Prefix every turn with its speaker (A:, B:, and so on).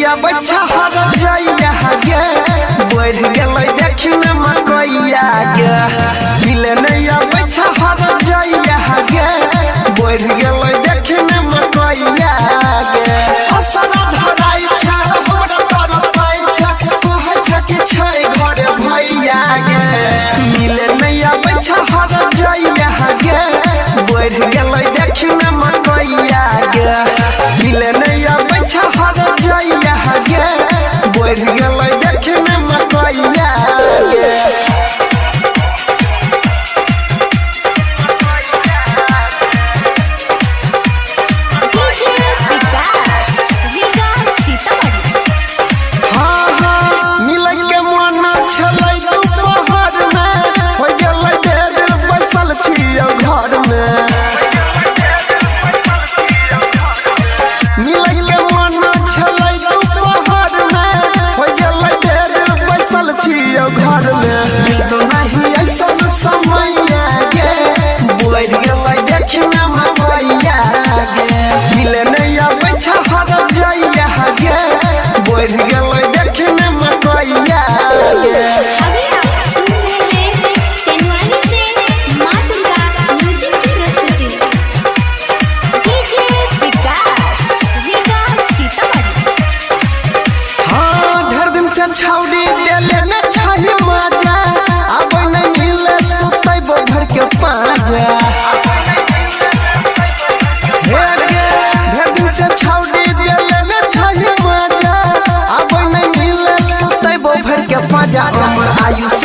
A: नैया बच्चा हर जाइया गे बढ़ गेलै देखने मकईया गे मिले नैया बच्चा हर जाइया गे बढ़ गेलै देखने मकईया गे असरा धराई छ हमरा तरफ पाई छ कहै छ कि छै घर भैया गे मिले नैया बच्चा हर जाइया गे बढ़ गेलै देखने मकईया गे मिले नैया बच्चा हर जाइया गे बढ़ गेलै देखने मकईया गे घर में तो नहीं ऐसा समय गे बढ़ गेलै देखने मकईया गे मिले नैया बच्चा हर जाइया गे बढ़ गेलै देखने मकईया गे छौड़ी देले न छही मजा अब नहीं मिले सुतै भर के पाजा हे गे ढेर दिन से छौड़ी देले न छही मजा अब नहीं मिले सुतै भर के पाजा हमर आयुष